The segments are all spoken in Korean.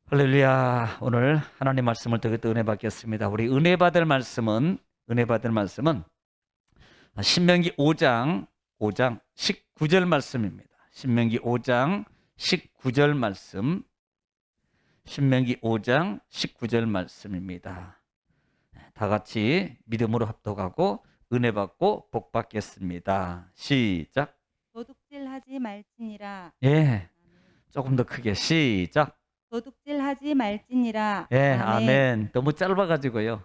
할렐루야. 오늘 하나님 말씀을 듣고 은혜 받겠습니다. 우리 은혜 받을 말씀은 신명기 5장 19절 말씀입니다. 신명기 5장 19절 말씀. 신명기 5장 19절 말씀입니다. 다 같이 믿음으로 합독하고 은혜 받고 복 받겠습니다. 시작. 도둑질하지 말지니라. 예. 조금 더 크게 시작. 도둑질하지 말지니라. 예, 아멘. 너무 짧아가지고요.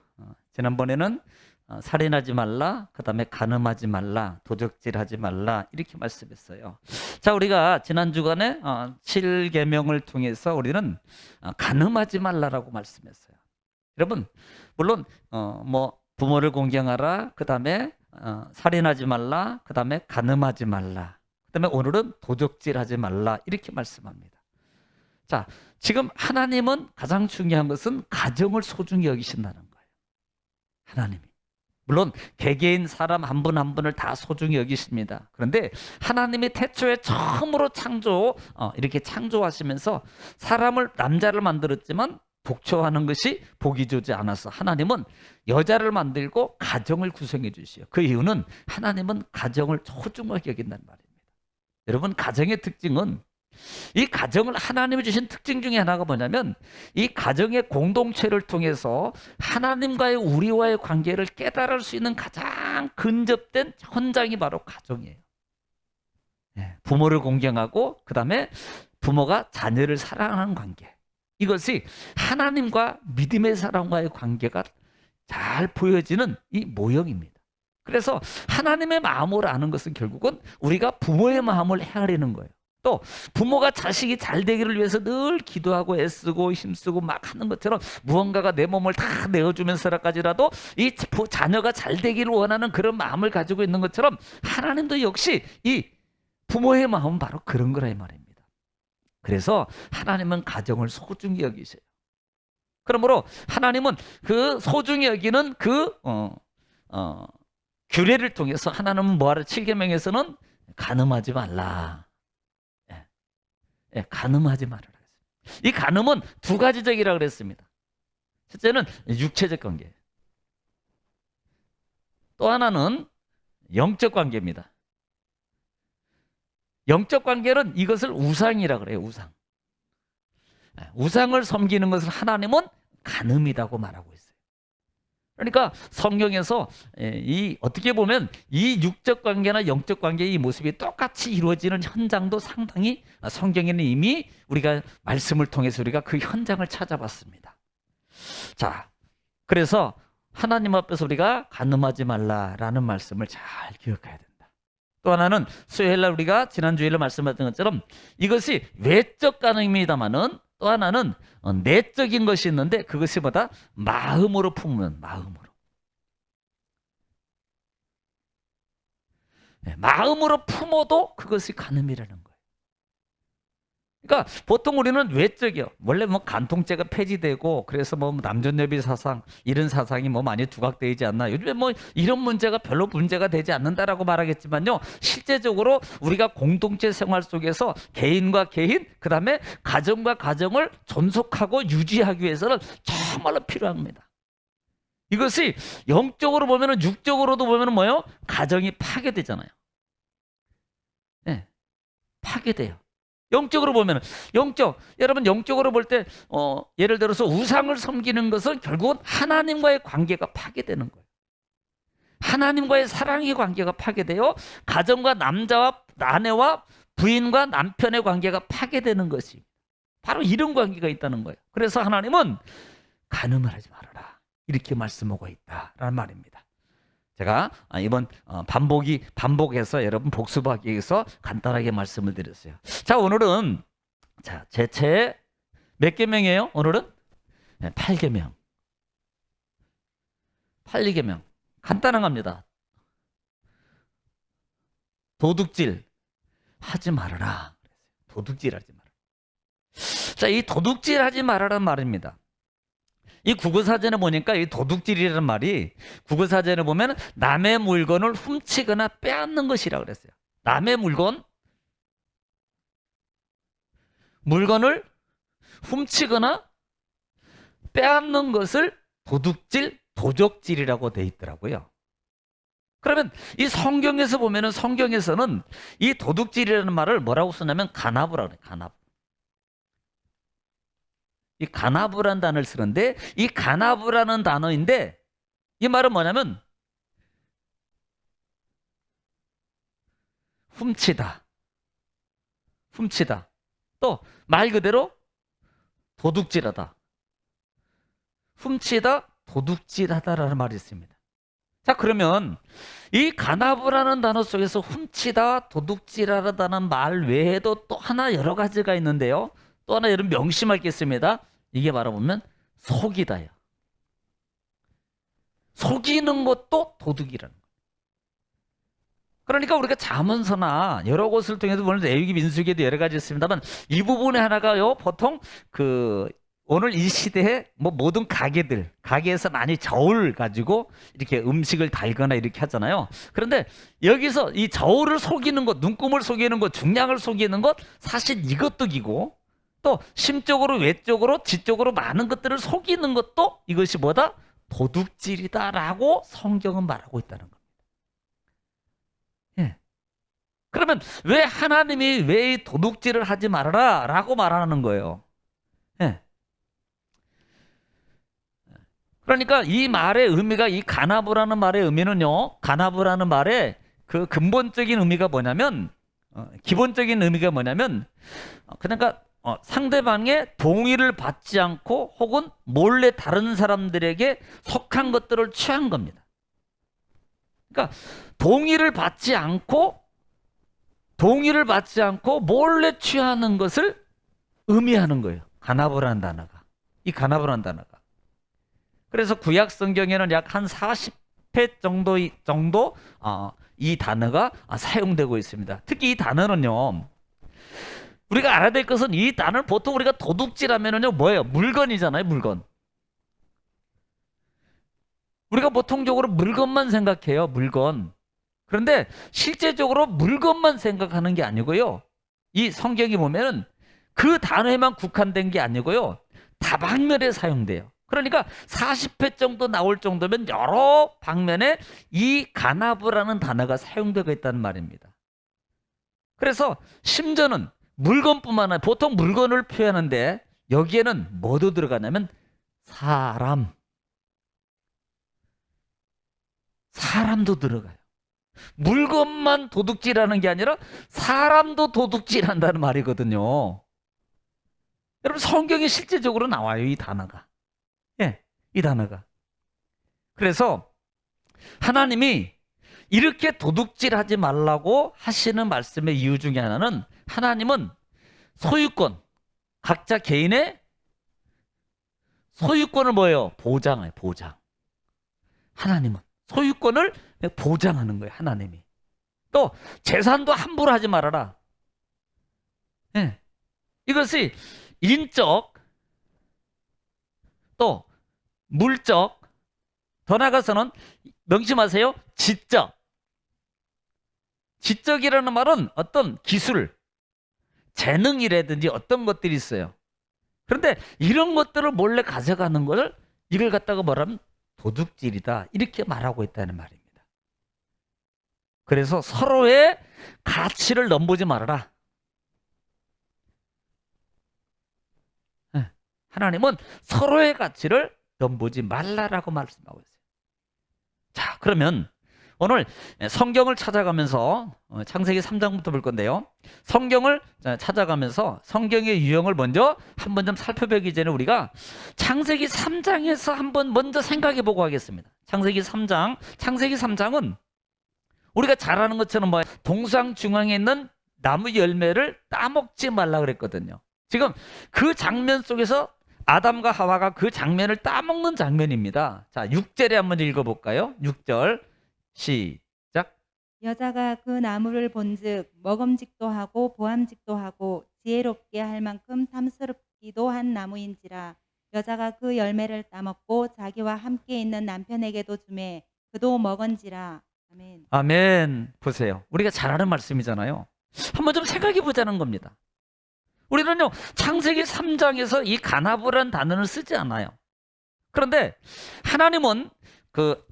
지난번에는 살인하지 말라, 그 다음에 간음하지 말라, 도적질하지 말라 이렇게 말씀했어요. 자, 우리가 지난 주간에 7계명을 통해서 우리는 간음하지 말라라고 말씀했어요. 여러분, 물론 부모를 공경하라, 그 다음에 살인하지 말라, 그 다음에 간음하지 말라, 그 다음에 오늘은 도적질하지 말라 이렇게 말씀합니다. 자, 지금 하나님은 가장 중요한 것은 가정을 소중히 여기신다는 거예요. 하나님이. 물론 개개인 사람 한 분 한 분을 다 소중히 여기십니다. 그런데 하나님이 태초에 처음으로 이렇게 창조하시면서 사람을 남자를 만들었지만 독초하는 것이 보기 좋지 않아서 하나님은 여자를 만들고 가정을 구성해 주시요. 그 이유는 하나님은 가정을 소중하게 여긴다는 말입니다. 여러분, 가정의 특징은 이 가정을 하나님이 주신 특징 중에 하나가 뭐냐면 이 가정의 공동체를 통해서 하나님과의 우리와의 관계를 깨달을 수 있는 가장 근접된 현장이 바로 가정이에요. 부모를 공경하고 그 다음에 부모가 자녀를 사랑하는 관계, 이것이 하나님과 믿음의 사람과의 관계가 잘 보여지는 이 모형입니다. 그래서 하나님의 마음을 아는 것은 결국은 우리가 부모의 마음을 헤아리는 거예요. 또 부모가 자식이 잘 되기를 위해서 늘 기도하고 애쓰고 힘쓰고 막 하는 것처럼 무언가가 내 몸을 다 내어주면서까지라도 이 자녀가 잘 되기를 원하는 그런 마음을 가지고 있는 것처럼 하나님도 역시 이 부모의 마음은 바로 그런 거라 이 말입니다. 그래서 하나님은 가정을 소중히 여기세요. 그러므로 하나님은 그 소중히 여기는 규례를 통해서 하나님은 뭐하라? 7계명에서는 간음하지 말라. 간음하지 말아라. 이 간음은 두 가지적이라고 그랬습니다. 첫째는 육체적 관계, 또 하나는 영적 관계입니다. 영적 관계는 이것을 우상이라고 그래요. 우상을 섬기는 것을 하나님은 간음이라고 말하고 있어요. 그러니까 성경에서 어떻게 보면 이 육적 관계나 영적 관계의 이 모습이 똑같이 이루어지는 현장도 상당히 성경에는 이미 우리가 말씀을 통해서 우리가 그 현장을 찾아봤습니다. 자, 그래서 하나님 앞에서 우리가 간음하지 말라라는 말씀을 잘 기억해야 된다. 또 하나는 수요일날 우리가 지난주일에 말씀했던 것처럼 이것이 외적 간음입니다마는 또 하나는 내적인 것이 있는데 그것이 뭐다? 마음으로 품으면 마음으로 품어도 그것이 간음이라는 거예요. 그러니까 보통 우리는 외적이요. 원래 간통죄가 폐지되고 그래서 남존여비 사상 이런 사상이 많이 두각되어 있지 않나. 요즘에 이런 문제가 별로 문제가 되지 않는다라고 말하겠지만요. 실제적으로 우리가 공동체 생활 속에서 개인과 개인, 그 다음에 가정과 가정을 존속하고 유지하기 위해서는 정말로 필요합니다. 이것이 영적으로 보면은 육적으로도 보면은 뭐예요? 가정이 파괴되잖아요. 네, 파괴돼요. 영적으로 보면은 여러분 영적으로 볼 때 예를 들어서 우상을 섬기는 것은 결국은 하나님과의 관계가 파괴되는 거예요. 하나님과의 사랑의 관계가 파괴돼요. 가정과 남자와 아내와 부인과 남편의 관계가 파괴되는 것이 바로 이런 관계가 있다는 거예요. 그래서 하나님은 간음을 하지 말아라 이렇게 말씀하고 있다라는 말입니다. 제가 이번 반복해서 여러분 복습하기 위해서 간단하게 말씀을 드렸어요. 자, 오늘은 제 몇 계명이에요? 오늘은 8계명. 8계명. 간단한 겁니다. 도둑질 하지 말아라. 도둑질 하지 말아라. 자, 이 도둑질 하지 말아라는 말입니다. 이 국어사전에 보니까 이 도둑질이라는 말이 국어사전에 보면 남의 물건을 훔치거나 빼앗는 것이라고 그랬어요. 남의 물건을 훔치거나 빼앗는 것을 도둑질, 도적질이라고 돼 있더라고요. 그러면 이 성경에서 보면은 성경에서는 이 도둑질이라는 말을 뭐라고 쓰냐면 가나브라고 그래요. 가나브. 이 가나브라는 단어를 쓰는데 이 가나브라는 단어인데 이 말은 뭐냐면 훔치다. 훔치다. 또 말 그대로 도둑질하다. 훔치다, 도둑질하다라는 말이 있습니다. 자, 그러면 이 가나브라는 단어 속에서 훔치다, 도둑질하다는 말 외에도 또 하나 여러 가지가 있는데요. 또 하나 여러분 명심할 게 있습니다. 이게 바로 보면 속이다요. 속이는 것도 도둑이라는 거예요. 그러니까 우리가 잠언서나 여러 곳을 통해서 보는 레위기, 민수기에도 여러 가지 있습니다만 이 부분에 하나가요. 보통 오늘 이 시대에 뭐 모든 가게에서 많이 저울 가지고 이렇게 음식을 달거나 이렇게 하잖아요. 그런데 여기서 이 저울을 속이는 것, 눈금을 속이는 것, 중량을 속이는 것, 사실 이것도 기고 또 심적으로, 외적으로, 지적으로 많은 것들을 속이는 것도 이것이 뭐다? 도둑질이다라고 성경은 말하고 있다는 겁니다. 예. 그러면 왜 하나님이 왜 이 도둑질을 하지 말아라 라고 말하는 거예요? 예. 그러니까 이 말의 의미가, 이 가나브라는 말의 의미는요, 가나브라는 말의 그 근본적인 의미가 뭐냐면, 기본적인 의미가 뭐냐면, 그러니까 상대방의 동의를 받지 않고 혹은 몰래 다른 사람들에게 속한 것들을 취한 겁니다. 그러니까 동의를 받지 않고 몰래 취하는 것을 의미하는 거예요. 가나브라는 단어가. 이 가나브라는 단어가. 그래서 구약 성경에는 약 한 40회 정도 이 단어가 사용되고 있습니다. 특히 이 단어는요, 우리가 알아야 될 것은 이 단어는 보통 우리가 도둑질하면은요 뭐예요? 물건이잖아요, 물건. 우리가 보통적으로 물건만 생각해요, 물건. 그런데 실제적으로 물건만 생각하는 게 아니고요. 이 성경이 보면은 그 단어에만 국한된 게 아니고요. 다방면에 사용돼요. 그러니까 40회 정도 나올 정도면 여러 방면에 이 가나브라는 단어가 사용되고 있다는 말입니다. 그래서 심지어는 물건뿐만 아니라 보통 물건을 표현하는데 여기에는 뭐도 들어가냐면 사람도 들어가요. 물건만 도둑질하는 게 아니라 사람도 도둑질한다는 말이거든요. 여러분 성경에 실제적으로 나와요, 이 단어가. 예, 이 단어가. 그래서 하나님이 이렇게 도둑질하지 말라고 하시는 말씀의 이유 중에 하나는 하나님은 소유권, 각자 개인의 소유권을 뭐예요? 보장해요, 보장. 하나님은 소유권을 보장하는 거예요, 하나님이. 또 재산도 함부로 하지 말아라. 예. 이것이 인적, 또 물적, 더 나아가서는 명심하세요. 지적. 지적이라는 말은 어떤 기술, 재능이라든지 어떤 것들이 있어요. 그런데 이런 것들을 몰래 가져가는 것을 이걸 갖다가 뭐라면 도둑질이다, 이렇게 말하고 있다는 말입니다. 그래서 서로의 가치를 넘보지 말아라. 하나님은 서로의 가치를 넘보지 말라라고 말씀하고 있어요. 자, 그러면 오늘 성경을 찾아가면서 창세기 3장부터 볼 건데요. 성경을 찾아가면서 성경의 유형을 먼저 한번 좀 살펴보기 전에 우리가 창세기 3장에서 한번 먼저 생각해 보고 하겠습니다. 창세기 3장은 우리가 잘 아는 것처럼 동상 중앙에 있는 나무 열매를 따먹지 말라 그랬거든요. 지금 그 장면 속에서 아담과 하와가 그 장면을 따먹는 장면입니다. 자, 6절에 한번 읽어볼까요? 6절 시작. 여자가 그 나무를 본즉 먹음직도 하고 보암직도 하고 지혜롭게 할 만큼 탐스럽기도 한 나무인지라. 여자가 그 열매를 따먹고 자기와 함께 있는 남편에게도 주매 그도 먹은지라. 아멘. 아멘. 보세요. 우리가 잘 아는 말씀이잖아요. 한번 좀 생각해 보자는 겁니다. 우리는요, 창세기 3장에서 이 가나브라는 단어는 쓰지 않아요. 그런데 하나님은 그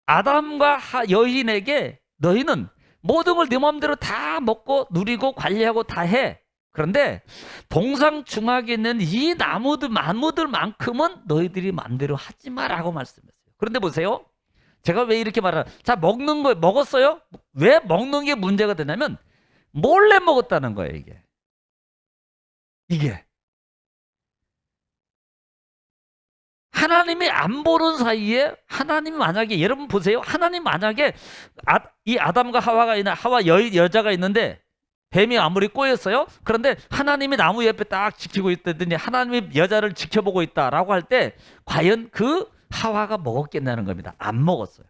아담과 여인에게 너희는 모든 걸 네 마음대로 다 먹고 누리고 관리하고 다 해. 그런데 동상중하게 있는 이 나무들만큼은 너희들이 마음대로 하지 마라고 말씀했어요. 그런데 보세요. 제가 왜 이렇게 말하나? 자, 먹는 거 먹었어요? 왜 먹는 게 문제가 되냐면 몰래 먹었다는 거예요, 이게. 하나님이 안 보는 사이에 하나님이 만약에 여러분 보세요. 하나님 만약에 이 아담과 하와가 있는 여자가 있는데 뱀이 아무리 꼬였어요. 그런데 하나님이 나무 옆에 딱 지키고 있더니 하나님이 여자를 지켜보고 있다라고 할 때 과연 그 하와가 먹었겠냐는 겁니다. 안 먹었어요.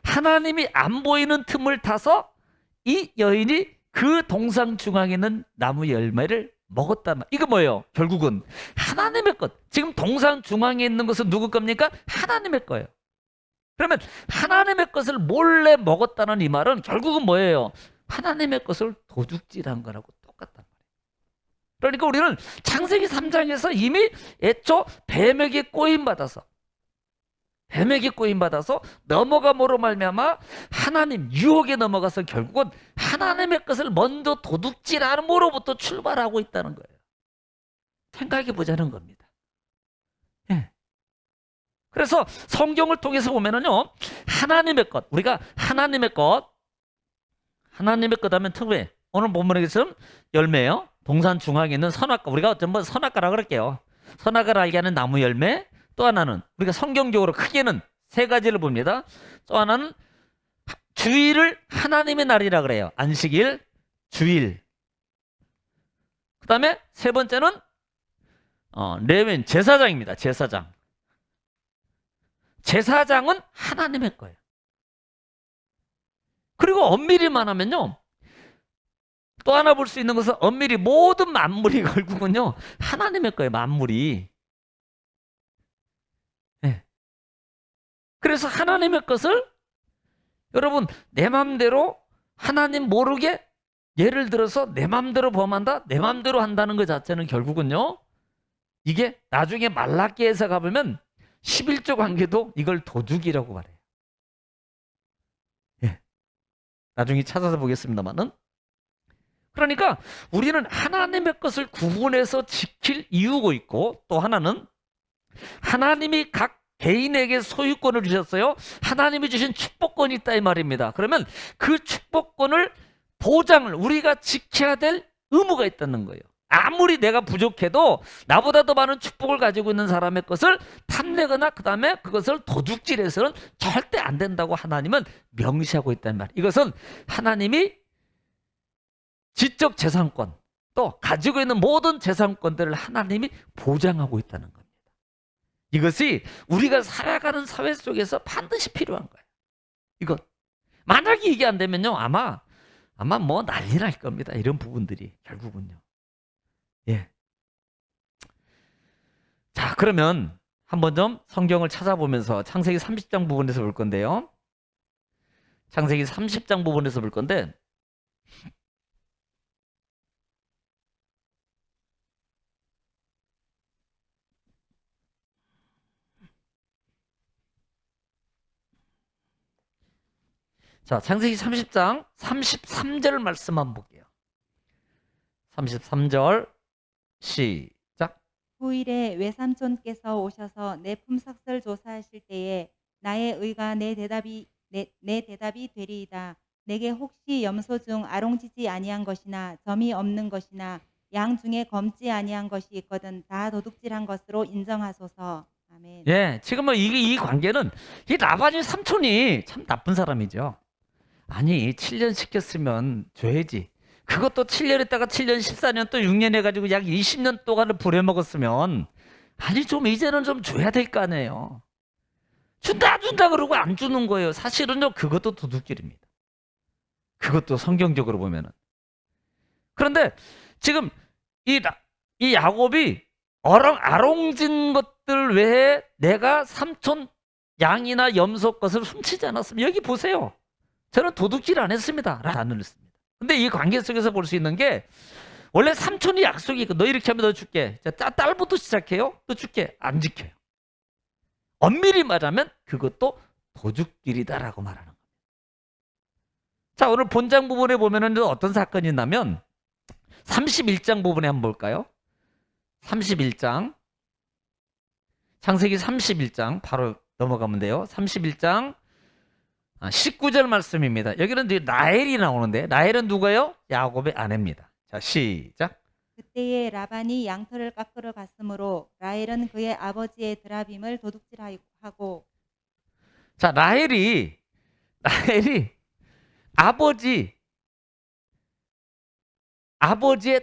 하나님이 안 보이는 틈을 타서 이 여인이 그 동상 중앙에 있는 나무 열매를 먹었단 말. 이거 뭐예요? 결국은 하나님의 것. 지금 동상 중앙에 있는 것은 누구 겁니까? 하나님의 거예요. 그러면 하나님의 것을 몰래 먹었다는 이 말은 결국은 뭐예요? 하나님의 것을 도둑질한 거라고 똑같단 말이에요. 그러니까 우리는 창세기 3장에서 이미 애초 뱀에게 꼬임받아서 넘어감으로 말미암아 하나님 유혹에 넘어가서 결국은 하나님의 것을 먼저 도둑질함으로부터 출발하고 있다는 거예요. 생각해 보자는 겁니다. 예. 그래서 성경을 통해서 보면은요, 하나님의 것, 우리가 하나님의 것 하면 특별히 오늘 본문에서는 열매요. 동산 중앙에 있는 선악과, 우리가 전부 선악과라고 그럴게요. 선악과를 알게 하는 나무 열매. 또 하나는 우리가 성경적으로 크게는 세 가지를 봅니다. 또 하나는 주일을 하나님의 날이라 그래요. 안식일, 주일. 그 다음에 세 번째는 레위인 제사장입니다. 제사장은 하나님의 거예요. 그리고 엄밀히 말하면요, 또 하나 볼 수 있는 것은 엄밀히 모든 만물이 결국은요 하나님의 거예요. 만물이. 네. 그래서 하나님의 것을 여러분 내 맘대로 하나님 모르게 예를 들어서 내 맘대로 범한다, 내 맘대로 한다는 것 자체는 결국은요 이게 나중에 말라기에서 가보면 11조 관계도 이걸 도둑이라고 말해요. 예. 나중에 찾아서 보겠습니다만은. 그러니까 우리는 하나님의 것을 구분해서 지킬 이유가 있고, 또 하나는 하나님이 각 개인에게 소유권을 주셨어요. 하나님이 주신 축복권이 있다 이 말입니다. 그러면 그 축복권을 보장을 우리가 지켜야 될 의무가 있다는 거예요. 아무리 내가 부족해도 나보다 더 많은 축복을 가지고 있는 사람의 것을 탐내거나 그 다음에 그것을 도둑질해서는 절대 안 된다고 하나님은 명시하고 있다는 말. 이것은 하나님이 지적 재산권, 또 가지고 있는 모든 재산권들을 하나님이 보장하고 있다는 겁니다. 이것이 우리가 살아가는 사회 속에서 반드시 필요한 거예요. 이것. 만약에 이게 안 되면요, 아마 뭐 난리 날 겁니다. 이런 부분들이 결국은요. 예. 자, 그러면 한번 좀 성경을 찾아보면서 창세기 30장 부분에서 볼 건데요. 창세기 30장 부분에서 볼 건데, 자, 창세기 30장 33절 말씀 한번 볼게요. 33절 시작. 후일에 외삼촌께서 오셔서 내 품삯을 조사하실 때에 나의 의가 내 대답이 되리이다. 내게 혹시 염소 중 아롱지지 아니한 것이나 점이 없는 것이나 양 중에 검지 아니한 것이 있거든 다 도둑질한 것으로 인정하소서. 아멘. 예, 지금 뭐 이 관계는 이 라반이 삼촌이 참 나쁜 사람이죠. 아니 7년 시켰으면 줘야지. 그것도 7년 했다가 7년 14년 또 6년 해가지고 약 20년 동안을 부려먹었으면 아니 좀 이제는 좀 줘야 될 거 아니에요. 준다 그러고 안 주는 거예요. 사실은요 그것도 도둑질입니다. 그것도 성경적으로 보면은. 그런데 지금 이 야곱이 아롱진 것들 외에 내가 삼촌 양이나 염소 것을 훔치지 않았으면 여기 보세요. 저는 도둑질 안 했습니다. 라고 했습니다. 근데 이 관계 속에서 볼 수 있는 게 원래 삼촌이 약속이 있고 너 이렇게 하면 너 줄게. 자, 딸부터 시작해요. 너 줄게. 안 지켜요. 엄밀히 말하면 그것도 도둑질이다라고 말하는 겁니다. 자, 오늘 본장 부분에 보면은 어떤 사건이 있냐면 31장 부분에 한번 볼까요? 31장. 창세기 31장 바로 넘어가면 돼요. 31장 19절 말씀입니다. 여기는 이제 라헬이 나오는데 라헬은 누가요? 야곱의 아내입니다. 자, 시작. 그때에 라반이 양털을 깎으러 갔으므로 라헬은 그의 아버지의 드라빔을 도둑질하고 자, 라헬이 아버지의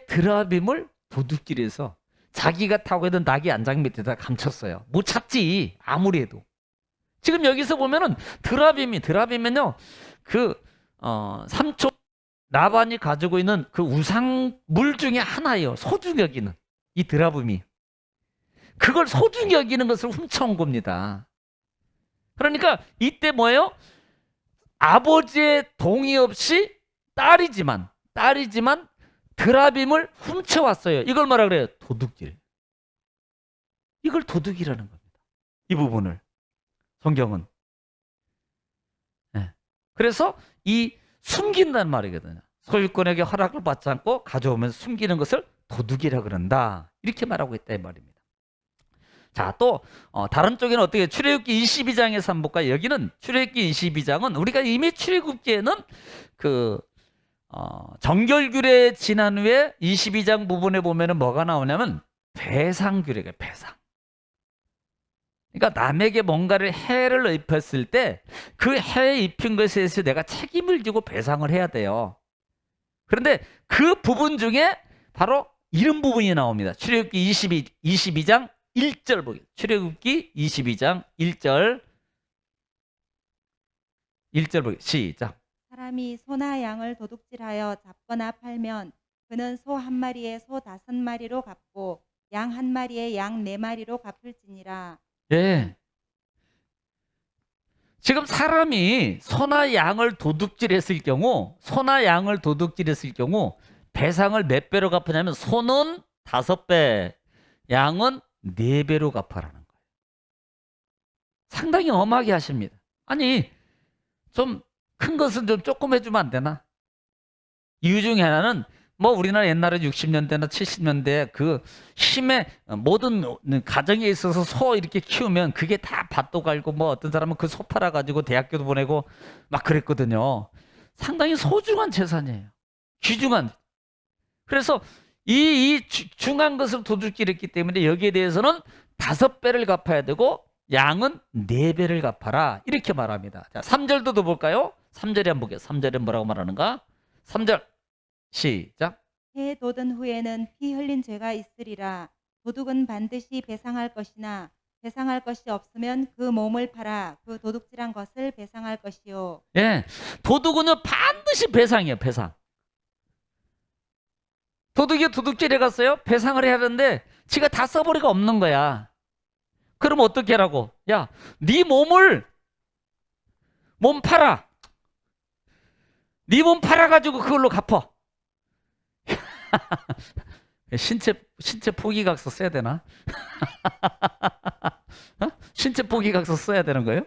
드라빔을 도둑질해서 자기가 타고 있던 낙이 안장 밑에다 감췄어요. 못 찾지 아무리 해도. 지금 여기서 보면은 드라빔은요 그 삼촌 라반이 가지고 있는 그 우상물 중에 하나예요. 소중히 여기는 이 드라빔이 그걸 소중히 여기는 것을 훔쳐온 겁니다. 그러니까 이때 뭐예요? 아버지의 동의 없이 딸이지만 드라빔을 훔쳐왔어요. 이걸 뭐라 그래요? 도둑질. 이걸 도둑이라는 겁니다. 이 부분을 성경은. 네. 그래서 이 숨긴다는 말이거든요. 소유권에게 허락을 받지 않고 가져오면 숨기는 것을 도둑이라 그런다. 이렇게 말하고 있다 이 말입니다. 자, 또 다른 쪽에는 어떻게 출애굽기 22장에서 한번 볼까요? 여기는 출애굽기 22장은 우리가 이미 출애굽기에는 그 정결규례 지난 후에 22장 부분에 보면은 뭐가 나오냐면 배상규례가 배상. 그러니까 남에게 뭔가를 해를 입혔을 때 그 해에 입힌 것에 대해서 내가 책임을 지고 배상을 해야 돼요. 그런데 그 부분 중에 바로 이런 부분이 나옵니다. 출애굽기 22장 1절 보기. 출애굽기 22장 1절 보기. 시작. 사람이 소나 양을 도둑질하여 잡거나 팔면 그는 소 한 마리에 소 5마리로 갚고 양 한 마리에 양 4마리로 갚을지니라. 예. 지금 사람이 소나 양을 도둑질했을 경우 배상을 몇 배로 갚으냐면 소는 5배, 양은 4배로 갚아라는 거예요. 상당히 엄하게 하십니다. 아니, 좀 큰 것은 좀 조금 해주면 안 되나? 이유 중에 하나는 뭐 우리나라 옛날에 60년대나 70년대 그 힘의 모든 가정에 있어서 소 이렇게 키우면 그게 다 밭도 갈고 뭐 어떤 사람은 그 소 팔아가지고 대학교도 보내고 막 그랬거든요. 상당히 소중한 재산이에요. 귀중한. 그래서 이 중한 것을 도둑질했기 때문에 여기에 대해서는 5배를 갚아야 되고 양은 4배를 갚아라. 이렇게 말합니다. 자, 3절도 더 볼까요? 3절에 한번 보게요. 3절에 뭐라고 말하는가? 3절 시작. 해 돋은 후에는 피 흘린 죄가 있으리라. 도둑은 반드시 배상할 것이나 배상할 것이 없으면 그 몸을 팔아 그 도둑질한 것을 배상할 것이요. 예, 도둑은요 반드시 배상이에요. 배상. 도둑이 도둑질해 갔어요. 배상을 해야 하는데 지가 다 써버리가 없는 거야. 그럼 어떻게 하라고? 야, 네 몸 팔아. 네 몸 팔아가지고 그걸로 갚어. 신체 포기각서 써야 되나? 신체 포기각서 써야 되는 거예요?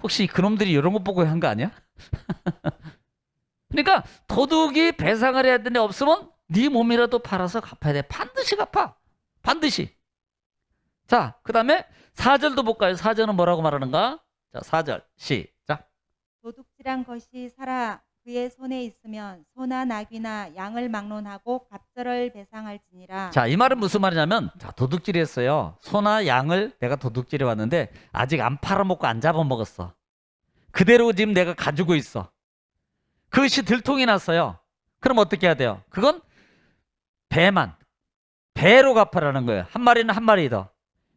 혹시 그놈들이 이런 거 보고 한 거 아니야? 그러니까 도둑이 배상을 해야 되는데 없으면 네 몸이라도 팔아서 갚아야 돼. 반드시 갚아. 반드시. 자, 그 다음에 4절도 볼까요? 4절은 뭐라고 말하는가? 자, 4절 시작. 도둑질한 것이 살아 그의 손에 있으면 소나 나귀나 양을 막론하고 갑절을 배상할지니라. 자, 이 말은 무슨 말이냐면 자, 도둑질이 했어요. 소나 양을 내가 도둑질해 왔는데 아직 안 팔아먹고 안 잡아먹었어. 그대로 지금 내가 가지고 있어. 그것이 들통이 났어요. 그럼 어떻게 해야 돼요? 그건 배로 갚아라는 거예요. 한 마리는 한 마리 더.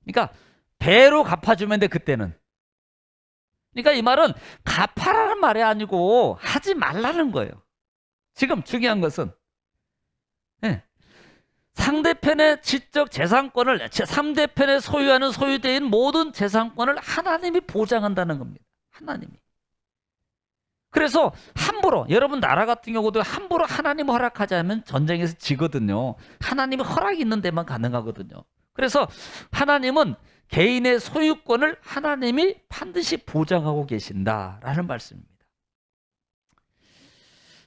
그러니까 배로 갚아주면 돼 그때는. 그러니까 이 말은 갚아라는 말이 아니고 하지 말라는 거예요. 지금 중요한 것은 네. 상대편의 지적 재산권을 상대편의 소유하는 소유대인 모든 재산권을 하나님이 보장한다는 겁니다. 하나님이. 그래서 함부로 여러분 나라 같은 경우도 함부로 하나님 허락하지 않으면 전쟁에서 지거든요. 하나님이 허락이 있는 데만 가능하거든요. 그래서 하나님은 개인의 소유권을 하나님이 반드시 보장하고 계신다라는 말씀입니다.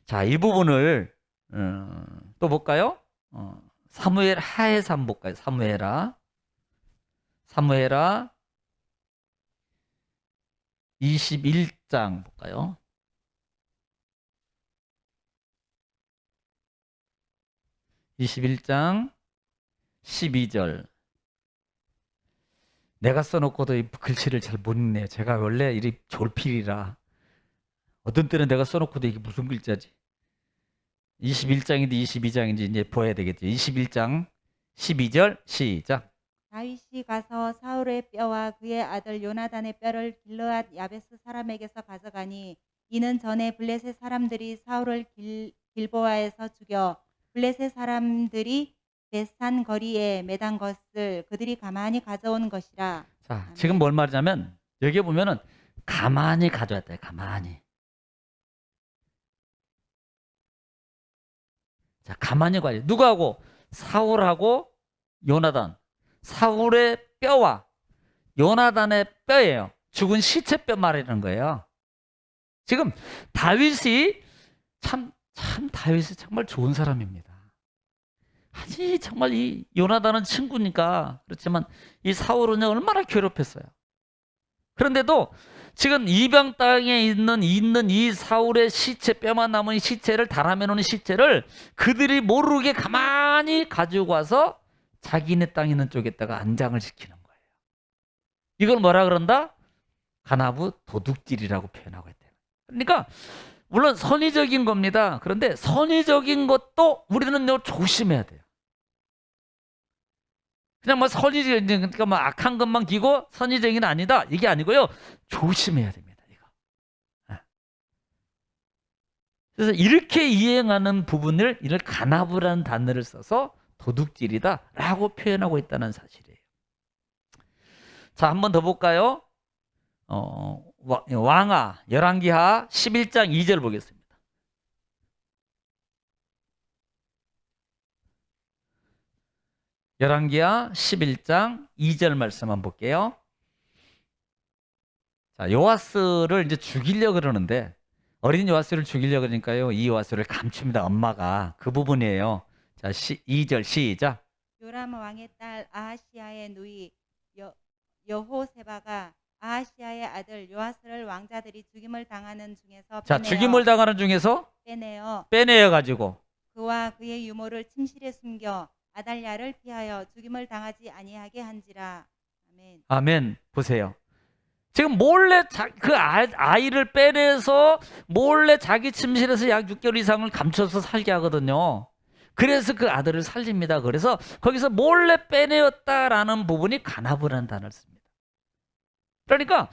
자, 이 부분을 또 볼까요? 사무엘 하에서 한번 볼까요? 사무엘하 21장 볼까요? 21장 12절. 내가 써놓고도 이 글씨를 잘 못 읽네요. 제가 원래 이 졸필이라 어떤 때는 내가 써놓고도 이게 무슨 글자지? 21장인지 22장인지 이제 보아야 되겠죠. 21장 12절 시작. 다윗이 가서 사울의 뼈와 그의 아들 요나단의 뼈를 길르앗 야베스 사람에게서 가져가니 이는 전에 블레셋 사람들이 사울을 길보아에서 죽여 블레셋 사람들이 벳산 거리에 매단 것을 그들이 가만히 가져온 것이라. 자, 아멘. 지금 뭘 말하자면 여기 보면은 가만히 가져왔다. 가만히. 자, 가만히 가져. 누구하고? 사울하고 요나단. 사울의 뼈와 요나단의 뼈예요. 죽은 시체뼈 말이라는 거예요. 지금 다윗이 참 다윗이 정말 좋은 사람입니다. 아니 정말 이 요나단은 친구니까 그렇지만 이 사울은 얼마나 괴롭혔어요. 그런데도 지금 이방 땅에 있는 이 사울의 시체, 뼈만 남은 이 시체를 달아매 놓은 시체를 그들이 모르게 가만히 가지고 와서 자기네 땅 있는 쪽에다가 안장을 시키는 거예요. 이걸 뭐라 그런다? 가나브 도둑질이라고 표현하고 있대요. 그러니까 물론 선의적인 겁니다. 그런데 선의적인 것도 우리는요 조심해야 돼요. 그냥 뭐 선의적인, 그러니까 뭐 악한 것만 기고 선의적인 아니다 이게 아니고요 조심해야 됩니다. 이거. 그래서 이렇게 이행하는 부분을 이를 가나브라는 단어를 써서 도둑질이다라고 표현하고 있다는 사실이에요. 자, 한 번 더 볼까요? 왕하 열왕기하 11장 2절 보겠습니다. 열왕기하 11장 2절 말씀 한번 볼게요. 자, 요아스를 이제 죽이려고 그러는데 어린 요아스를 죽이려고 그러니까요. 이 요아스를 감춥니다. 엄마가. 그 부분이에요. 자, 2절 시작. 요람 왕의 딸 아하시아의 누이 여호세바가 아하시아의 아들 요아스를 왕자들이 죽임을 당하는 중에서 자, 죽임을 당하는 중에서 빼내어 가지고 그와 그의 유모를 침실에 숨겨 아달랴를 피하여 죽임을 당하지 아니하게 한지라. 아멘. 아멘. 보세요. 지금 몰래 그 아이를 빼내서 몰래 자기 침실에서 약 6개월 이상을 감춰서 살게 하거든요. 그래서 그 아들을 살립니다. 그래서 거기서 몰래 빼내었다라는 부분이 가나브라는 단어를 씁니다. 그러니까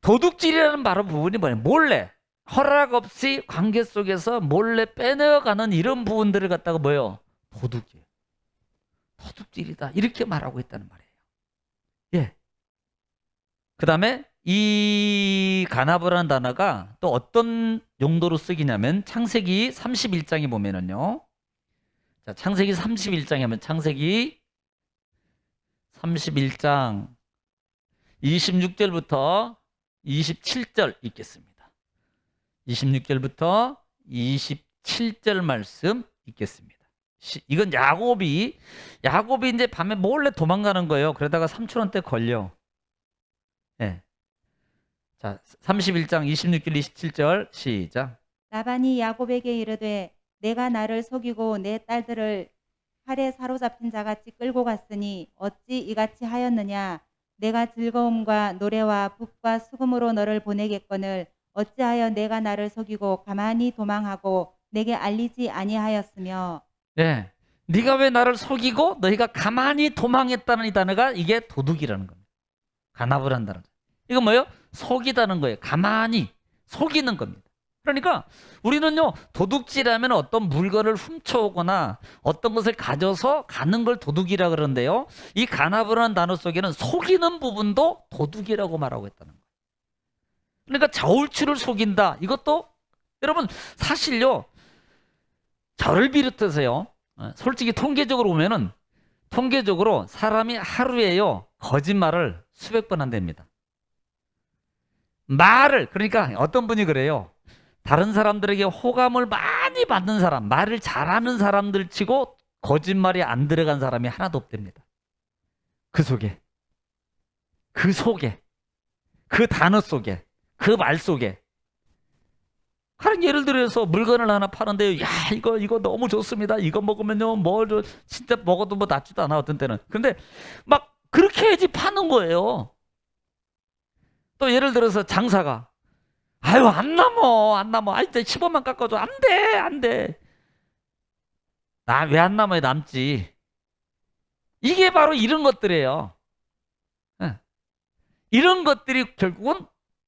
도둑질이라는 바로 부분이 뭐냐면 몰래 허락 없이 관계 속에서 몰래 빼내어가는 이런 부분들을 갖다가 뭐예요? 도둑질이다 이렇게 말하고 있다는 말이에요. 예. 그 다음에 이 가나브라는 단어가 또 어떤 용도로 쓰기냐면 창세기 31장에 보면은요. 자, 창세기 31장에 하면 창세기 31장 26절부터 27절 읽겠습니다. 26절부터 27절 말씀 읽겠습니다. 이건 야곱이 이제 밤에 몰래 도망가는 거예요. 그러다가 삼촌한테 걸려. 네. 자, 31장 26절 27절 시작. 라반이 야곱에게 이르되 내가 나를 속이고 내 딸들을 칼에 사로잡힌 자같이 끌고 갔으니 어찌 이같이 하였느냐. 내가 즐거움과 노래와 북과 수금으로 너를 보내겠거늘 어찌하여 내가 나를 속이고 가만히 도망하고 내게 알리지 아니하였으며. 네, 네가 왜 나를 속이고 너희가 가만히 도망했다는 이 단어가 이게 도둑이라는 겁니다. 가나브라는 단어. 이건 뭐예요? 속이다는 거예요. 가만히 속이는 겁니다. 그러니까 우리는요 도둑질하면 어떤 물건을 훔쳐오거나 어떤 것을 가져서 가는 걸 도둑이라 그러는데요. 이 가나브라는 단어 속에는 속이는 부분도 도둑이라고 말하고 있다는 거예요. 그러니까 저울추를 속인다. 이것도 여러분 사실요. 저를 비롯해서요. 솔직히 통계적으로 보면은 통계적으로 사람이 하루에요. 거짓말을 수백 번 한답니다. 말을, 그러니까 어떤 분이 그래요. 다른 사람들에게 호감을 많이 받는 사람, 말을 잘하는 사람들 치고 거짓말이 안 들어간 사람이 하나도 없답니다. 그 속에, 그 단어 속에, 그 말 속에. 하는 예를 들어서 물건을 하나 파는데요. 야, 이거 너무 좋습니다. 이거 먹으면요, 진짜 먹어도 뭐 낫지도 않아, 어떤 때는. 근데 막 그렇게 해야지 파는 거예요. 또 예를 들어서 장사가, 아유, 안 남어. 아이, 10원만 깎아줘. 안 돼. 왜 안 남아요? 남지. 이게 바로 이런 것들이에요. 예. 이런 것들이 결국은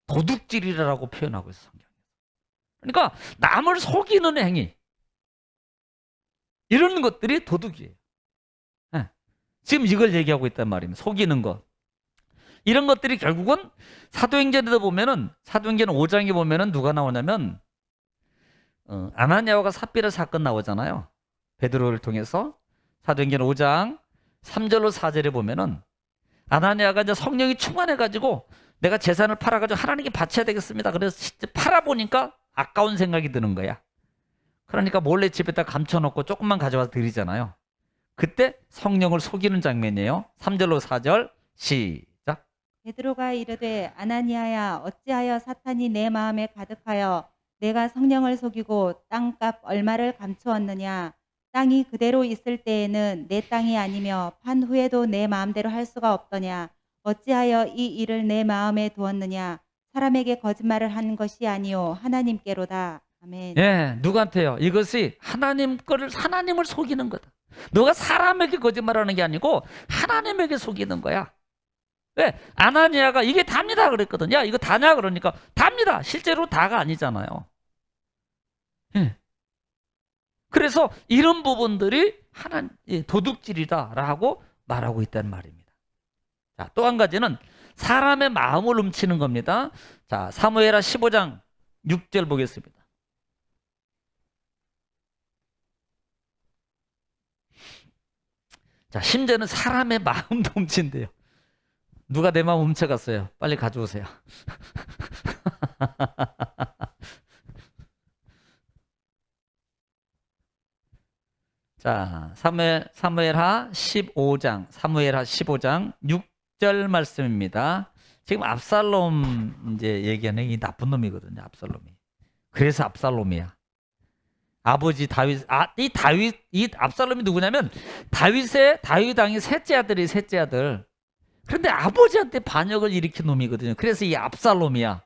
도둑질이라고 표현하고 있어요. 그러니까 남을 속이는 행위, 이런 것들이 도둑이에요. 예. 지금 이걸 얘기하고 있단 말입니다. 속이는 것. 이런 것들이 결국은 사도행전에도 보면은, 사도행전 5장에 보면은 누가 나오냐면 아나니아와 삽비라 사건 나오잖아요. 베드로를 통해서. 사도행전 5장 3절로 4절에 보면은 아나니아가 이제 성령이 충만해가지고 내가 재산을 팔아가지고 하나님께 바쳐야 되겠습니다. 그래서 진짜 팔아보니까 아까운 생각이 드는 거야. 그러니까 몰래 집에다 감춰놓고 조금만 가져와서 드리잖아요. 그때 성령을 속이는 장면이에요. 3절로 4절 시작. 베드로가 이르되 아나니아야 어찌하여 사탄이 내 마음에 가득하여 내가 성령을 속이고 땅값 얼마를 감추었느냐. 땅이 그대로 있을 때에는 내 땅이 아니며 판 후에도 내 마음대로 할 수가 없더냐. 어찌하여 이 일을 내 마음에 두었느냐. 사람에게 거짓말을 한 것이 아니요 하나님께로다. 아멘. 예, 누구한테요? 이것이 하나님을 속이는 거다. 너가 사람에게 거짓말하는 게 아니고 하나님에게 속이는 거야. 왜? 아나니아가 이게 답니다 그랬거든. 야, 이거 다냐? 그러니까 답니다. 실제로 다가 아니잖아요. 예. 그래서 이런 부분들이 도둑질이다라고 말하고 있다는 말입니다. 자, 또 한 가지는 사람의 마음을 훔치는 겁니다. 자, 사무엘하 15장 6절 보겠습니다. 자, 심지어는 사람의 마음도 훔친대요. 누가 내 마음 훔쳐갔어요? 빨리 가져오세요. 자, 사무엘하 15장 6절 말씀입니다. 지금 압살롬 이제 얘기하는 이 나쁜 놈이거든요. 압살롬이. 그래서 압살롬이야. 아버지 다윗, 이 압살롬이 누구냐면 다윗 왕의 셋째 아들. 그런데 아버지한테 반역을 일으킨 놈이거든요. 그래서 이 압살롬이야.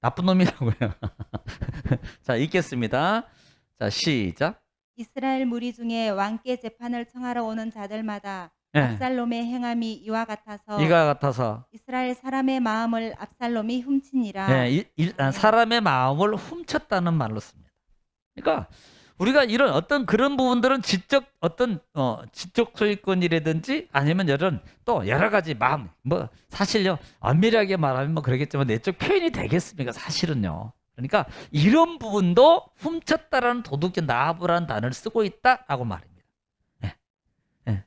나쁜 놈이라고요. 자, 읽겠습니다. 자, 시작. 이스라엘 무리 중에 왕께 재판을 청하러 오는 자들마다 예. 압살롬의 행함이 이와 같아서 이스라엘 사람의 마음을 압살롬이 훔치니라. 예, 사람의 마음을 훔쳤다는 말로 씁니다. 그러니까 우리가 이런 어떤 그런 부분들은 지적 소유권이라든지 아니면 또 여러 가지 마음, 뭐 사실요 엄밀하게 말하면 뭐 그러겠지만 내적 표현이 되겠습니까? 사실은요. 그러니까 이런 부분도 훔쳤다라는 도둑질 나부라는 단어를 쓰고 있다라고 말입니다. 예. 예.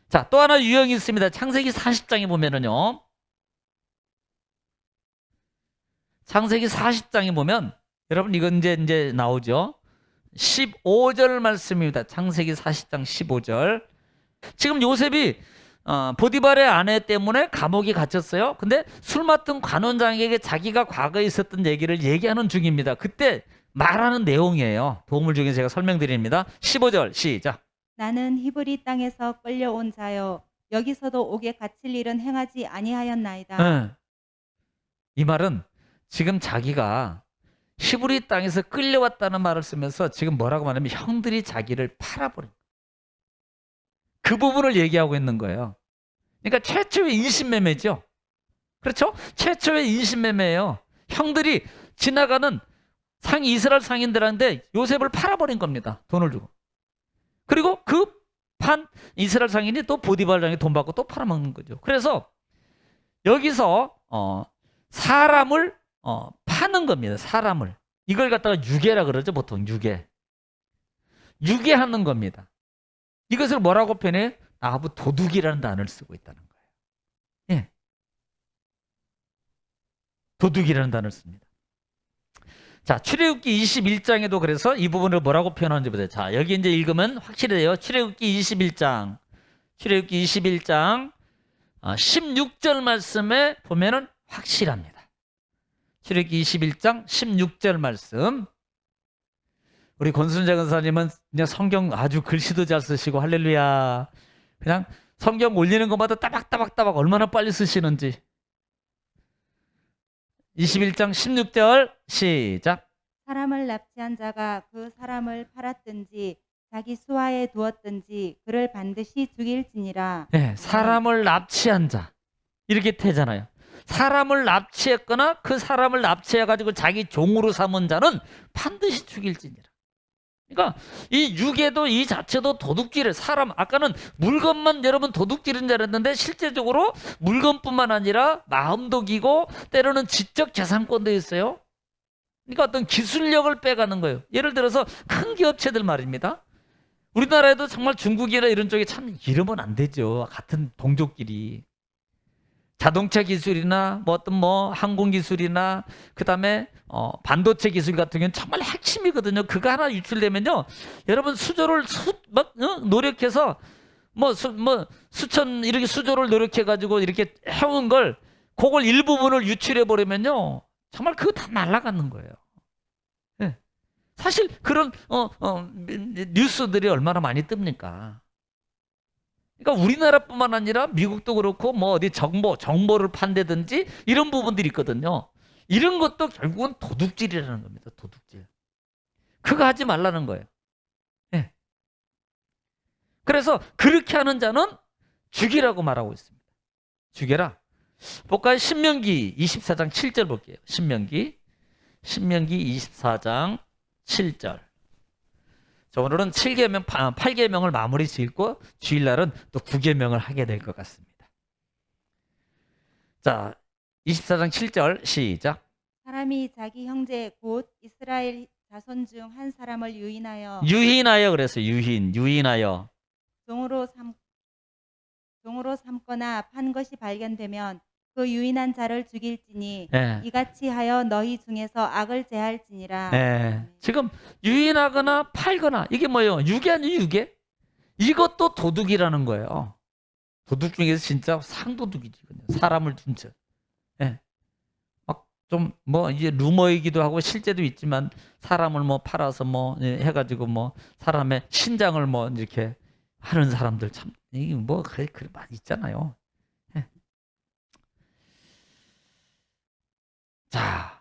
자, 또 하나 유형이 있습니다. 창세기 40장에 보면은요. 창세기 40장에 보면 여러분 이건 이제 나오죠. 15절 말씀입니다. 창세기 40장 15절. 지금 요셉이 보디발의 아내 때문에 감옥에 갇혔어요. 근데 술 맡은 관원장에게 자기가 과거에 있었던 얘기를 얘기하는 중입니다. 그때 말하는 내용이에요. 도움을 주기 위해서 제가 설명드립니다. 15절 시작. 나는 히브리 땅에서 끌려온 자요 여기서도 옥에 갇힐 일은 행하지 아니하였나이다. 네. 이 말은 지금 자기가 히브리 땅에서 끌려왔다는 말을 쓰면서 지금 뭐라고 말하면 형들이 자기를 팔아버린 거예요. 그 부분을 얘기하고 있는 거예요. 그러니까 최초의 인신매매죠. 그렇죠? 최초의 인신매매예요. 형들이 지나가는 이스라엘 상인들한테 요셉을 팔아버린 겁니다. 돈을 주고. 그리고 그 판 이스라엘 상인이 또 보디발장에 돈 받고 또 팔아먹는 거죠. 그래서 여기서 사람을 파는 겁니다. 사람을. 이걸 갖다가 유괴라 그러죠. 보통 유괴하는 겁니다. 이것을 뭐라고 표현해? 도둑이라는 단어를 쓰고 있다는 거예요. 도둑이라는 단어를 씁니다. 자, 출애굽기 21장에도 그래서 이 부분을 뭐라고 표현하는지 보세요. 자, 여기 이제 읽으면 확실해요. 출애굽기 21장 16절 말씀에 보면은 확실합니다. 출애굽기 21장 16절 말씀. 우리 권순재 권사님은 그냥 성경 아주 글씨도 잘 쓰시고 할렐루야. 그냥 성경 올리는 것마다 따박따박 얼마나 빨리 쓰시는지. 21장 16절 시작. 사람을 납치한 자가 그 사람을 팔았든지 자기 수하에 두었든지 그를 반드시 죽일지니라. 네, 사람을 납치한 자 이렇게 되잖아요. 사람을 납치했거나 그 사람을 납치해가지고 자기 종으로 삼은 자는 반드시 죽일지니라. 그러니까 이 유괴도 이 자체도 도둑질을 사람 아까는 물건만 여러분 도둑질인 줄 알았는데 실제적으로 물건뿐만 아니라 마음도 기고 때로는 지적 재산권도 있어요. 그러니까 어떤 기술력을 빼가는 거예요. 예를 들어서 큰 기업체들 말입니다. 우리나라에도 정말 중국이나 이런 쪽에 참 이러면 안 되죠. 같은 동족끼리. 자동차 기술이나 뭐 어떤 뭐 항공 기술이나 그다음에 반도체 기술 같은 경우는 정말 핵심이거든요. 그거 하나 유출되면요, 여러분 수조를 노력해서 수천 이렇게 수조를 노력해 가지고 이렇게 해온 걸 그걸 일부분을 유출해 버리면요, 정말 그거 다 날아가는 거예요. 네. 사실 그런 뉴스들이 얼마나 많이 뜹니까? 그러니까 우리나라뿐만 아니라 미국도 그렇고 뭐 어디 정보를 판다든지 이런 부분들이 있거든요. 이런 것도 결국은 도둑질이라는 겁니다. 도둑질. 그거 하지 말라는 거예요. 네. 그래서 그렇게 하는 자는 죽이라고 말하고 있습니다. 죽여라. 볼까요? 신명기 24장 7절 볼게요. 신명기 24장 7절. 자, 오늘은 8계명을 마무리 짓고 주일날은 또 9계명을 하게 될 것 같습니다. 자, 24장 7절 시작. 사람이 자기 형제 곧 이스라엘 자손 중 한 사람을 유인하여 그래서 유인하여 종으로 삼거나 판 것이 발견되면 그 유인한 자를 죽일지니 네. 이같이 하여 너희 중에서 악을 제할지니라. 네. 지금 유인하거나 팔거나 이게 뭐예요? 유괴 아니에요? 유괴? 이것도 도둑이라는 거예요. 도둑 중에서 진짜 상도둑이지. 사람을 둔 채. 네. 막 좀 이제 루머이기도 하고 실제도 있지만 사람을 팔아서 해가지고 사람의 신장을 이렇게 하는 사람들 참 이게 그래 많이 있잖아요. 네. 자,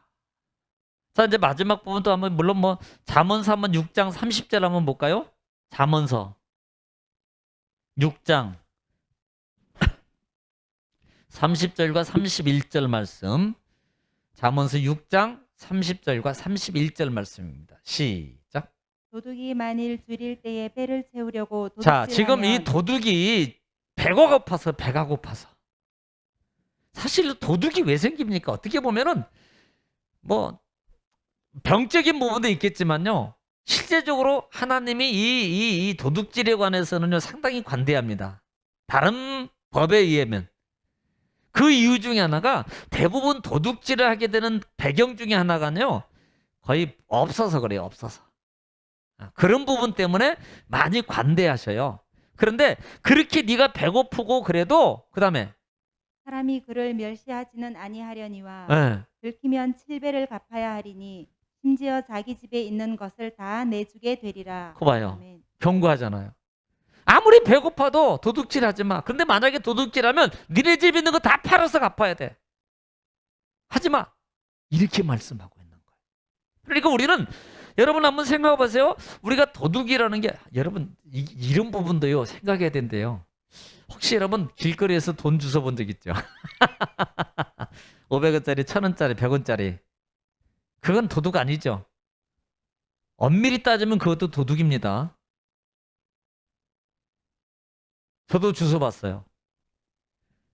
이제 마지막 부분도 한번 물론 잠언서 한번 6장 30절 한번 볼까요? 잠언서 6장 30절과 31절 말씀. 잠언서 6장 30절과 31절 말씀입니다. 시작. 도둑이 만일 줄일 때에 배를 채우려고 자, 지금 이 도둑질하면 도둑이 배가 고파서 사실 도둑이 왜 생깁니까? 어떻게 보면은 병적인 부분도 있겠지만요, 실제적으로 하나님이 이 도둑질에 관해서는요 상당히 관대합니다. 다른 법에 의하면. 그 이유 중에 하나가 대부분 도둑질을 하게 되는 배경 중에 하나가요 거의 없어서 그래요. 없어서. 그런 부분 때문에 많이 관대하셔요. 그런데 그렇게 네가 배고프고 그래도 그 다음에 사람이 그를 멸시하지는 아니하려니와 네. 들키면 7배를 갚아야 하리니 심지어 자기 집에 있는 것을 다 내주게 되리라. 그거 봐요. 아멘. 경고하잖아요. 아무리 배고파도 도둑질하지 마. 근데 만약에 도둑질하면 니네 집에 있는 거 다 팔아서 갚아야 돼. 하지 마. 이렇게 말씀하고 있는 거예요. 그러니까 우리는 여러분 한번 생각해 보세요. 우리가 도둑이라는 게 여러분 이런 부분도요 생각해야 된대요. 혹시 여러분 길거리에서 돈 주워 본 적 있죠? 500원짜리, 1000원짜리, 100원짜리. 그건 도둑 아니죠. 엄밀히 따지면 그것도 도둑입니다. 저도 주워 봤어요.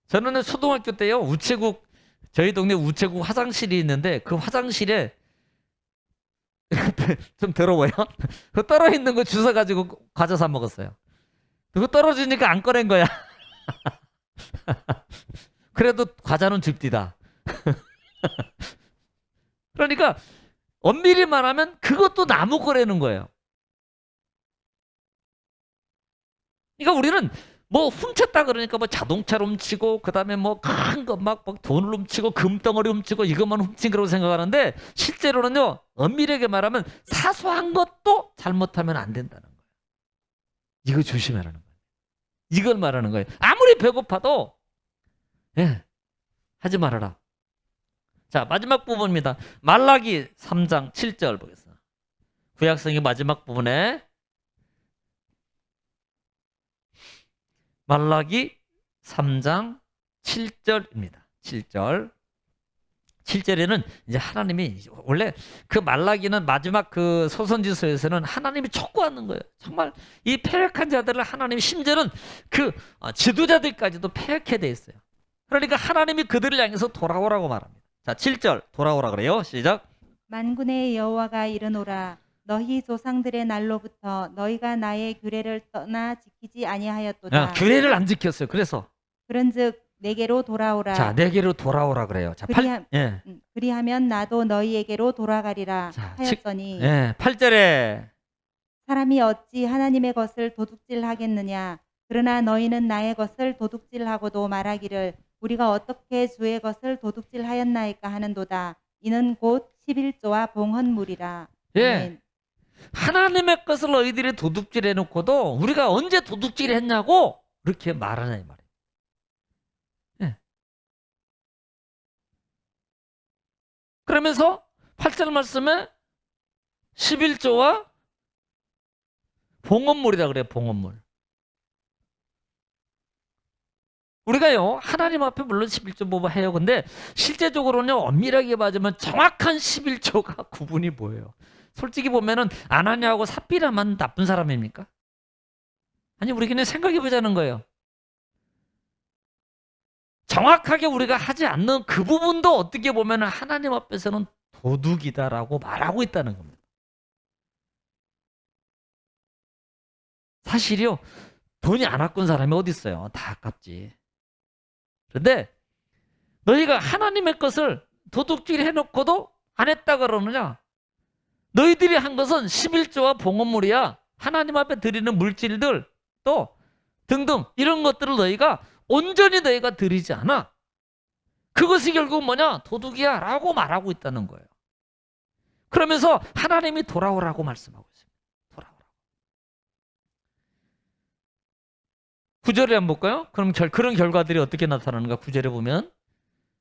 저는 초등학교 때요, 저희 동네 우체국 화장실이 있는데 그 화장실에 좀 더러워요. 그 떨어 있는 거 주워 가지고 과자 사 먹었어요. 그거 떨어지니까 안 꺼낸 거야. 그래도 과자는 줍디다. 그러니까 엄밀히 말하면 그것도 나무 거라는 거예요. 그러니까 우리는 뭐 훔쳤다 그러니까 뭐 자동차를 훔치고 그다음에 뭐 큰 거 막 돈을 훔치고 금덩어리 훔치고 이것만 훔친 거라고 생각하는데 실제로는요, 엄밀하게 말하면 사소한 것도 잘못하면 안 된다는 거예요. 이거 조심하라는 거예요. 이걸 말하는 거예요. 아무리 배고파도 하지 말아라. 자, 마지막 부분입니다. 말라기 3장 7절 보겠습니다. 구약성의 마지막 부분에 말라기 3장 7절입니다. 7절. 7절에는 이제 하나님이 원래 그 말라기는 마지막 그 소선지서에서는 하나님이 촉구하는 거예요. 정말 이 패역한 자들을 하나님이 심지어는 그 지도자들까지도 패역해 돼 있어요. 그러니까 하나님이 그들을 향해서 돌아오라고 말합니다. 자, 7절 돌아오라 그래요. 시작. 만군의 여호와가 이르노라 너희 조상들의 날로부터 너희가 나의 규례를 떠나 지키지 아니하였도다. 규례를 안 지켰어요. 그래서 그런즉 내게로 돌아오라. 자, 내게로 돌아오라 그래요. 자, 그리하면 나도 너희에게로 돌아가리라 자, 하였더니 8절에 사람이 어찌 하나님의 것을 도둑질하겠느냐. 그러나 너희는 나의 것을 도둑질하고도 말하기를 우리가 어떻게 주의 것을 도둑질하였나이까 하는도다. 이는 곧 11조와 봉헌물이라. 아멘. 하나님의 것을 너희들이 도둑질해 놓고도 우리가 언제 도둑질했냐고 그렇게 말하냐 이 말이에요. 그러면서 8절 말씀에 11조와 봉헌물이라 그래요. 봉헌물. 우리가요 하나님 앞에 물론 11조 뭐 해요. 근데 실제적으로는요 엄밀하게 봐주면 정확한 11조가 구분이 뭐예요. 솔직히 보면은 아나니아하고 삽비라만 나쁜 사람입니까? 아니 우리 그냥 생각해 보자는 거예요. 정확하게 우리가 하지 않는 그 부분도 어떻게 보면은 하나님 앞에서는 도둑이다라고 말하고 있다는 겁니다. 사실이요 돈이 안 아까운 사람이 어디 있어요? 다 아깝지. 그런데 너희가 하나님의 것을 도둑질 해놓고도 안 했다 그러느냐? 너희들이 한 것은 11조와 봉헌물이야. 하나님 앞에 드리는 물질들 또 등등 이런 것들을 너희가 온전히 너희가 드리지 않아. 그것이 결국 뭐냐? 도둑이야 라고 말하고 있다는 거예요. 그러면서 하나님이 돌아오라고 말씀하고 있습니다. 돌아오라고. 9절에 한번 볼까요? 그럼 그런 결과들이 어떻게 나타나는가? 9절에 보면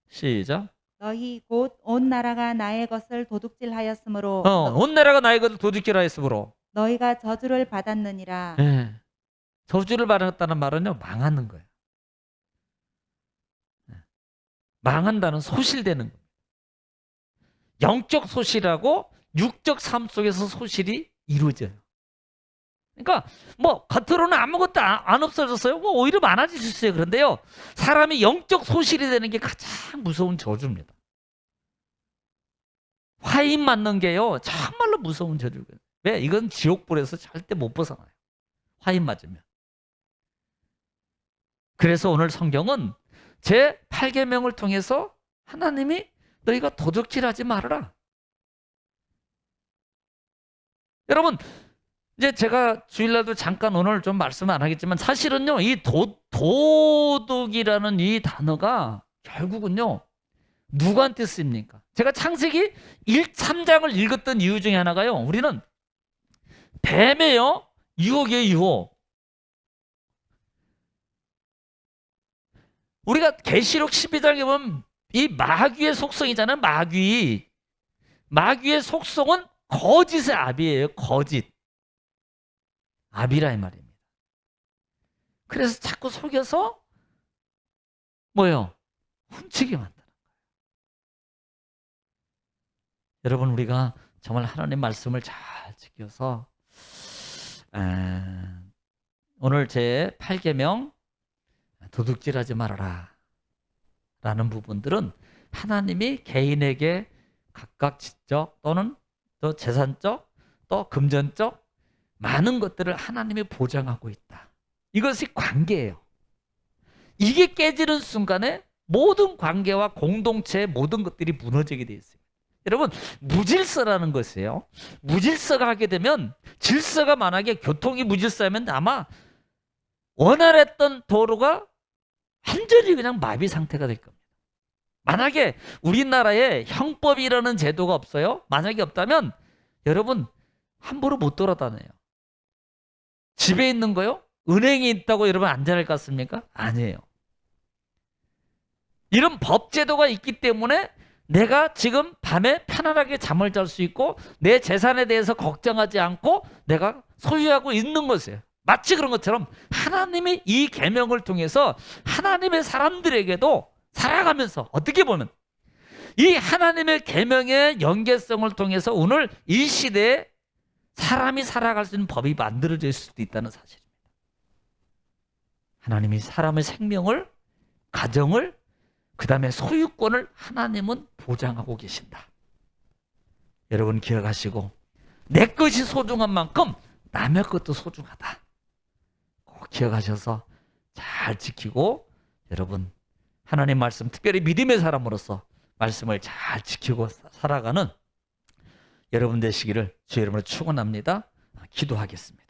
시작. 너희 곧 온 나라가 나의 것을 도둑질하였으므로 온 나라가 나의 것을 도둑질하였으므로 너희가 저주를 받았느니라. 저주를 받았다는 말은요 망하는 거예요. 망한다는 소실되는 거예요. 영적 소실하고 육적 삶 속에서 소실이 이루어져요. 그러니까 뭐 겉으로는 아무것도 안 없어졌어요. 뭐 오히려 많아질 수 있어요. 그런데요 사람이 영적 소실이 되는 게 가장 무서운 저주입니다. 화인 맞는 게요 정말로 무서운 저주예요. 왜? 이건 지옥불에서 절대 못 벗어나요. 화인 맞으면. 그래서 오늘 성경은 제 8계명을 통해서 하나님이 너희가 도둑질하지 말아라. 여러분 이제 제가 주일날도 잠깐 오늘 좀 말씀 안 하겠지만 사실은요 이 도둑이라는 이 단어가 결국은요 누구한테 쓰입니까? 제가 창세기 3장을 읽었던 이유 중에 하나가요 우리는 뱀의요 유혹이에요. 유혹. 우리가 계시록 12장에 보면 이 마귀의 속성이잖아요. 마귀의 속성은 거짓의 압이에요. 거짓. 압이라 이 말입니다. 그래서 자꾸 속여서 뭐예요? 훔치게 만드는 거예요. 여러분 우리가 정말 하나님 말씀을 잘 지켜서 오늘 제 8계명 도둑질하지 말아라 라는 부분들은 하나님이 개인에게 각각 지적 또는 또 재산적 또 금전적 많은 것들을 하나님이 보장하고 있다. 이것이 관계예요. 이게 깨지는 순간에 모든 관계와 공동체의 모든 것들이 무너지게 되어 있어요. 여러분, 무질서라는 것이에요. 무질서가 하게 되면, 질서가 만약에 교통이 무질서하면 아마 원활했던 도로가 완전히 그냥 마비 상태가 될 겁니다. 만약에 우리나라에 형법이라는 제도가 없어요. 만약에 없다면 여러분 함부로 못 돌아다녀요. 집에 있는 거요? 은행에 있다고 여러분 안전할 것 같습니까? 아니에요. 이런 법 제도가 있기 때문에 내가 지금 밤에 편안하게 잠을 잘 수 있고 내 재산에 대해서 걱정하지 않고 내가 소유하고 있는 것이에요. 마치 그런 것처럼 하나님이 이 계명을 통해서 하나님의 사람들에게도 살아가면서 어떻게 보면 이 하나님의 계명의 연계성을 통해서 오늘 이 시대에 사람이 살아갈 수 있는 법이 만들어질 수도 있다는 사실입니다. 하나님이 사람의 생명을, 가정을, 그 다음에 소유권을 하나님은 보장하고 계신다. 여러분 기억하시고 내 것이 소중한 만큼 남의 것도 소중하다. 꼭 기억하셔서 잘 지키고 여러분 하나님 말씀, 특별히 믿음의 사람으로서 말씀을 잘 지키고 살아가는 여러분 되시기를 주의 이름으로 축원합니다. 기도하겠습니다.